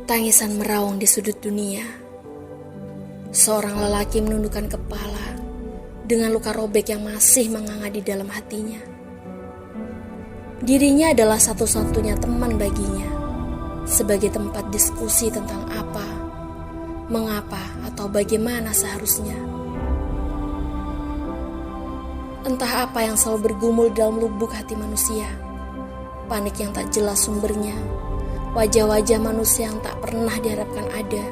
Tangisan meraung di sudut dunia. Seorang lelaki menundukkan kepala dengan luka robek yang masih menganga di dalam hatinya. Dirinya adalah satu-satunya teman baginya, sebagai tempat diskusi tentang apa, mengapa, atau bagaimana seharusnya. Entah apa yang selalu bergumul dalam lubuk hati manusia, panik yang tak jelas sumbernya, wajah-wajah manusia yang tak pernah diharapkan ada,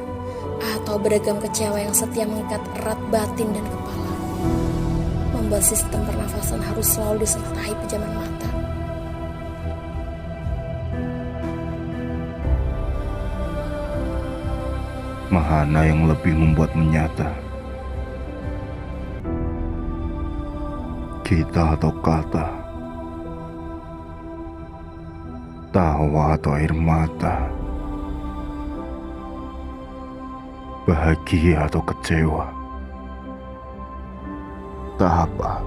atau beragam kecewa yang setia mengikat erat batin dan kepala, membuat sistem pernafasan harus selalu disertai pejaman mata. Mana yang lebih membuat menyata? Kita atau kata? Tawa atau air mata? Bahagia atau kecewa? Tak apa.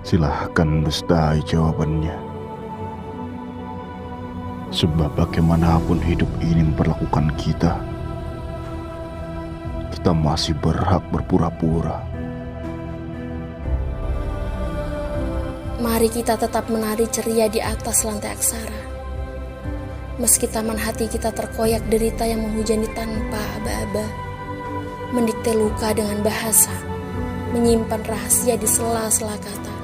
Silahkan dustai jawabannya. Sebab bagaimanapun hidup ini memperlakukan kita, kita masih berhak berpura-pura. Mari kita tetap menari ceria di atas lantai aksara. Meski taman hati kita terkoyak derita yang menghujani tanpa aba-aba, mendikte luka dengan bahasa, menyimpan rahasia di sela-sela kata,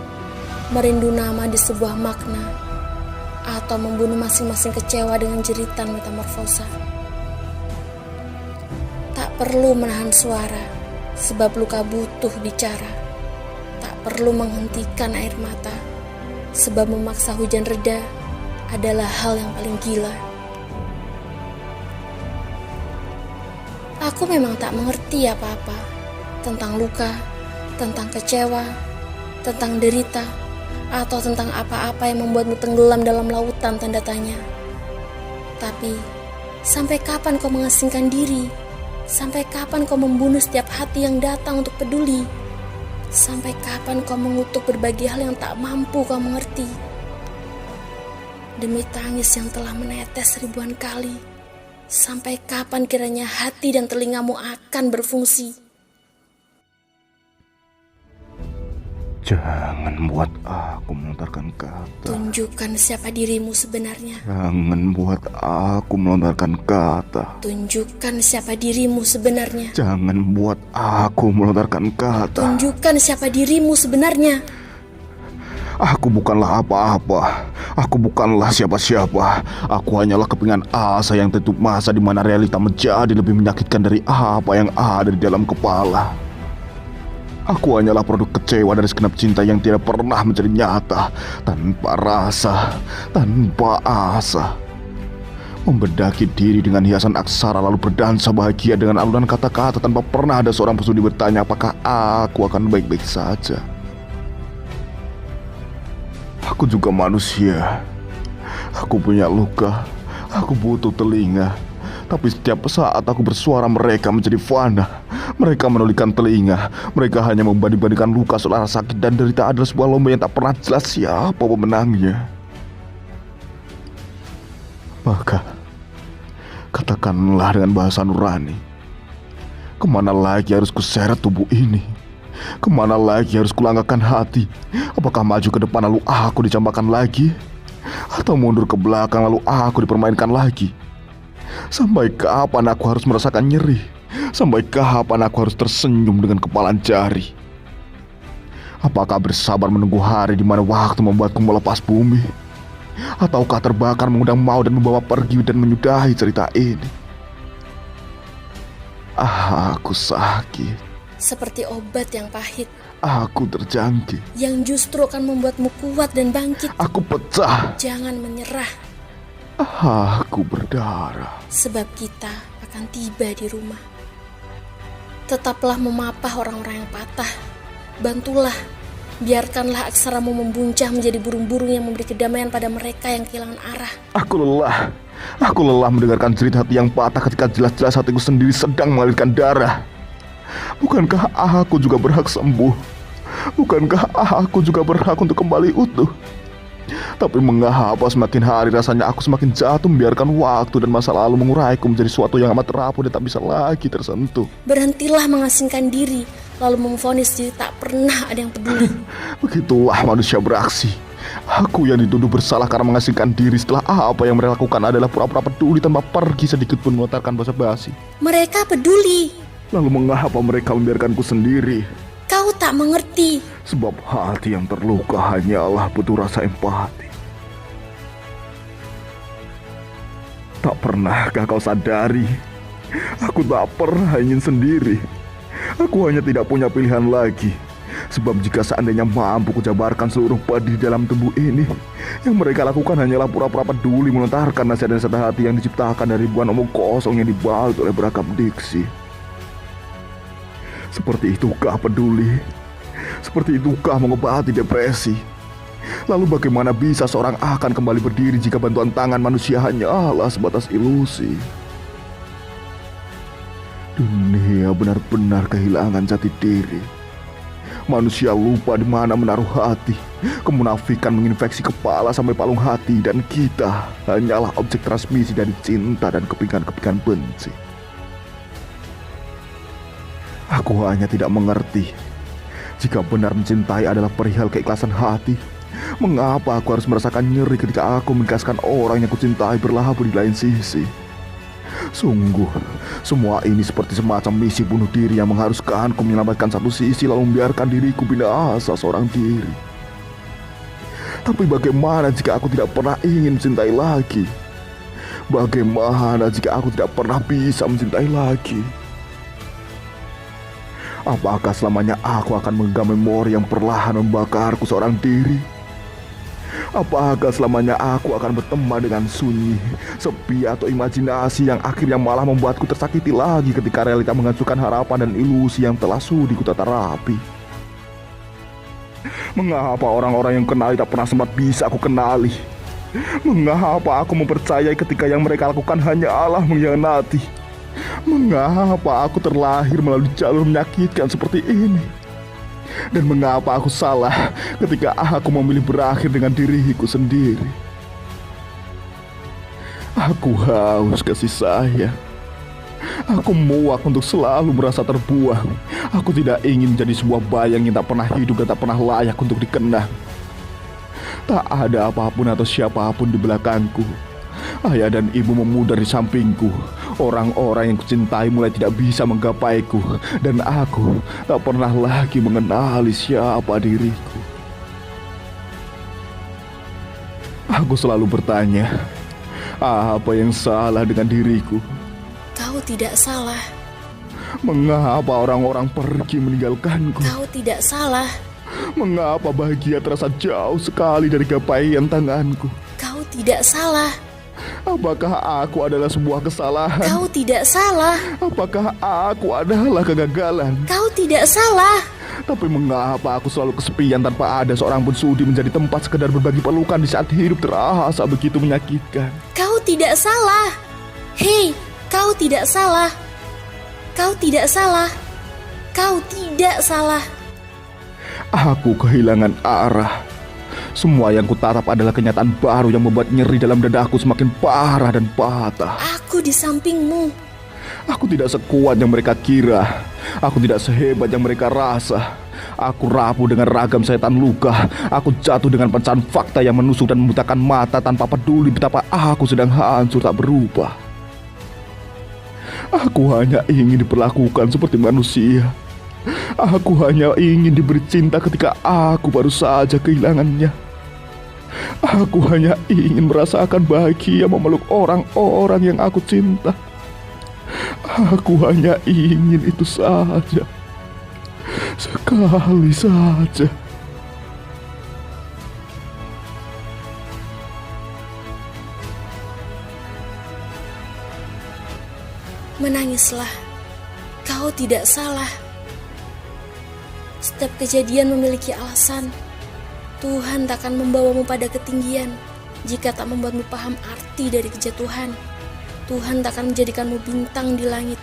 merindu nama di sebuah makna, atau membunuh masing-masing kecewa dengan jeritan metamorfosa. Tak perlu menahan suara, sebab luka butuh bicara. Tak perlu menghentikan air mata, sebab memaksa hujan reda adalah hal yang paling gila. Aku memang tak mengerti apa-apa tentang luka, tentang kecewa, tentang derita, atau tentang apa-apa yang membuatmu tenggelam dalam lautan tanda tanya. Tapi, sampai kapan kau mengasingkan diri? Sampai kapan kau membunuh setiap hati yang datang untuk peduli? Sampai kapan kau mengutuk berbagai hal yang tak mampu kau mengerti? Demi tangis yang telah menetes ribuan kali, sampai kapan kiranya hati dan telingamu akan berfungsi? Jangan buat aku melontarkan kata. Tunjukkan siapa dirimu sebenarnya. Jangan buat aku melontarkan kata. Tunjukkan siapa dirimu sebenarnya. Jangan buat aku melontarkan kata. Tunjukkan siapa dirimu sebenarnya. Aku bukanlah apa-apa. Aku bukanlah siapa-siapa. Aku hanyalah kepingan asa yang tertutup masa di mana realita menjadi lebih menyakitkan dari apa yang ada di dalam kepala. Aku hanyalah produk kecewa dari segenap cinta yang tidak pernah menjadi nyata, tanpa rasa, tanpa asa. Membedaki diri dengan hiasan aksara lalu berdansa bahagia dengan alunan kata-kata tanpa pernah ada seorang pesudi bertanya apakah aku akan baik-baik saja. Aku juga manusia. Aku punya luka. Aku butuh telinga. Tapi setiap saat aku bersuara mereka menjadi fana. Mereka menolikan telinga. Mereka hanya membanding-bandingkan luka seolah sakit dan derita adalah sebuah lomba yang tak pernah jelas siapa pemenangnya. Maka katakanlah dengan bahasa nurani, kemana lagi harus kuseret tubuh ini? Kemana lagi harus kulanggakan hati? Apakah maju ke depan lalu aku dicambakan lagi? Atau mundur ke belakang lalu aku dipermainkan lagi? Sampai kapan aku harus merasakan nyeri? Sampai kapan aku harus tersenyum dengan kepalan jari? Apakah bersabar menunggu hari di mana waktu membuatku melepas bumi? Ataukah terbakar mengundang maut dan membawa pergi dan menyudahi cerita ini? Aku sakit. Seperti obat yang pahit. Aku terjangkit. Yang justru akan membuatmu kuat dan bangkit. Aku pecah. Jangan menyerah. Aku berdarah. Sebab kita akan tiba di rumah. Tetaplah memapah orang-orang yang patah. Bantulah. Biarkanlah aksaramu membuncah menjadi burung-burung yang memberi kedamaian pada mereka yang kehilangan arah. Aku lelah. Aku lelah mendengarkan cerita hati yang patah ketika jelas-jelas hatiku sendiri sedang mengalirkan darah. Bukankah aku juga berhak sembuh? Bukankah aku juga berhak untuk kembali utuh? Tapi mengapa semakin hari rasanya aku semakin jatuh membiarkan waktu dan masa lalu menguraiku menjadi suatu yang amat rapuh dan tak bisa lagi tersentuh. Berhentilah mengasingkan diri, lalu memvonis diri tak pernah ada yang peduli. Begitulah manusia beraksi. Aku yang dituduh bersalah karena mengasingkan diri setelah apa yang mereka lakukan adalah pura-pura peduli tanpa pergi sedikit pun melontarkan basa-basi. Mereka peduli. Lalu mengapa mereka membiarkanku sendiri? Kau tak mengerti. Sebab hati yang terluka hanyalah butuh rasa empati. Tak pernahkah kau sadari? Aku tak pernah ingin sendiri. Aku hanya tidak punya pilihan lagi. Sebab jika seandainya mampu kujabarkan seluruh pedih dalam tubuh ini, yang mereka lakukan hanyalah pura-pura peduli melontarkan nasihat-nasihat hati yang diciptakan dari ribuan omong kosong yang dibalut oleh beragam diksi. Seperti itukah peduli? Seperti itukah mengobati depresi? Lalu bagaimana bisa seorang akan kembali berdiri jika bantuan tangan manusia hanyalah sebatas ilusi? Dunia benar-benar kehilangan jati diri. Manusia lupa di mana menaruh hati. Kemunafikan menginfeksi kepala sampai palung hati, dan kita hanyalah objek transmisi dari cinta dan kepingan-kepingan benci. Aku hanya tidak mengerti. Jika benar mencintai adalah perihal keikhlasan hati, mengapa aku harus merasakan nyeri ketika aku mengikhlaskan orang yang kucintai berlabuh di lain sisi? Sungguh, semua ini seperti semacam misi bunuh diri yang mengharuskanku menyelamatkan satu sisi lalu membiarkan diriku binasa seorang diri. Tapi bagaimana jika aku tidak pernah ingin mencintai lagi? Bagaimana jika aku tidak pernah bisa mencintai lagi? Apakah selamanya aku akan menggenggam memori yang perlahan membakarku seorang diri? Apakah selamanya aku akan berteman dengan sunyi, sepi atau imajinasi yang akhirnya malah membuatku tersakiti lagi ketika realita menghancurkan harapan dan ilusi yang telah sudi kutata rapi? Mengapa orang-orang yang kenali tak pernah sempat bisa aku kenali? Mengapa aku mempercayai ketika yang mereka lakukan hanyalah mengkhianati? Mengapa aku terlahir melalui jalur menyakitkan seperti ini? Dan mengapa aku salah ketika aku memilih berakhir dengan diriku sendiri? Aku haus kasih sayang. Aku muak untuk selalu merasa terbuang. Aku tidak ingin menjadi sebuah bayang yang tak pernah hidup dan tak pernah layak untuk dikenang. Tak ada apapun atau siapapun di belakangku. Ayah dan ibu memudar di sampingku. Orang-orang yang kucintai mulai tidak bisa menggapaiku. Dan aku tak pernah lagi mengenali siapa diriku. Aku selalu bertanya, apa yang salah dengan diriku? Kau tidak salah. Mengapa orang-orang pergi meninggalkanku? Kau tidak salah. Mengapa bahagia terasa jauh sekali dari gapaian tanganku? Kau tidak salah. Apakah aku adalah sebuah kesalahan? Kau tidak salah. Apakah aku adalah kegagalan? Kau tidak salah. Tapi mengapa aku selalu kesepian tanpa ada seorang pun sudi menjadi tempat sekedar berbagi pelukan di saat hidup terasa begitu menyakitkan? Kau tidak salah. Hei, kau tidak salah. Kau tidak salah. Kau tidak salah. Aku kehilangan arah. Semua yang kutatap adalah kenyataan baru yang membuat nyeri dalam dadaku semakin parah dan patah. Aku di sampingmu. Aku tidak sekuat yang mereka kira. Aku tidak sehebat yang mereka rasa. Aku rapuh dengan ragam sayatan luka. Aku jatuh dengan pecahan fakta yang menusuk dan membutakan mata tanpa peduli betapa aku sedang hancur tak berubah. Aku hanya ingin diperlakukan seperti manusia. Aku hanya ingin diberi cinta ketika aku baru saja kehilangannya. Aku hanya ingin merasakan bahagia memeluk orang-orang yang aku cinta. Aku hanya ingin itu saja. Sekali saja. Menangislah. Kau tidak salah. Setiap kejadian memiliki alasan. Tuhan tak akan membawamu pada ketinggian jika tak membuatmu paham arti dari kejatuhan. Tuhan tak akan menjadikanmu bintang di langit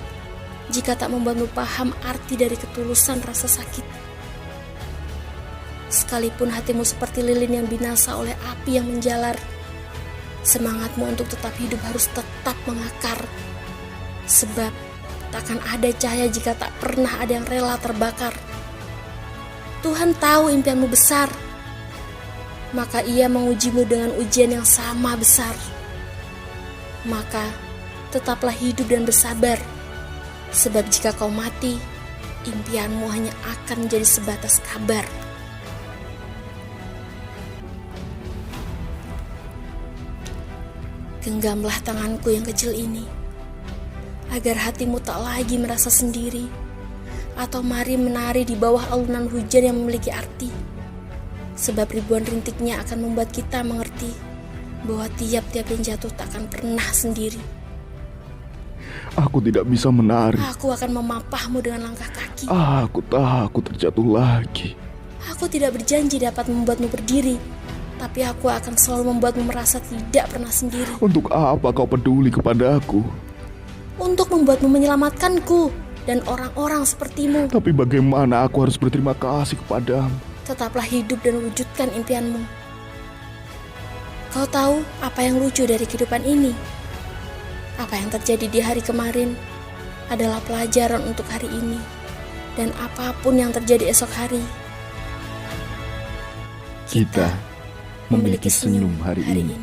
jika tak membuatmu paham arti dari ketulusan rasa sakit. Sekalipun hatimu seperti lilin yang binasa oleh api yang menjalar, semangatmu untuk tetap hidup harus tetap mengakar. Sebab takkan ada cahaya jika tak pernah ada yang rela terbakar. Tuhan tahu impianmu besar, maka Ia mengujimu dengan ujian yang sama besar. Maka tetaplah hidup dan bersabar, sebab jika kau mati, impianmu hanya akan menjadi sebatas kabar. Genggamlah tanganku yang kecil ini, agar hatimu tak lagi merasa sendiri, atau mari menari di bawah alunan hujan yang memiliki arti. Sebab ribuan rintiknya akan membuat kita mengerti bahwa tiap-tiap yang jatuh tak akan pernah sendiri. Aku tidak bisa menari. Aku akan memapahmu dengan langkah kaki. Aku takut terjatuh lagi. Aku tidak berjanji dapat membuatmu berdiri, tapi aku akan selalu membuatmu merasa tidak pernah sendiri. Untuk apa kau peduli kepadaku? Untuk membuatmu menyelamatkanku dan orang-orang sepertimu. Tapi bagaimana aku harus berterima kasih kepadamu? Tetaplah hidup dan wujudkan impianmu. Kau tahu apa yang lucu dari kehidupan ini? Apa yang terjadi di hari kemarin adalah pelajaran untuk hari ini. Dan apapun yang terjadi esok hari, Kita memiliki senyum hari ini.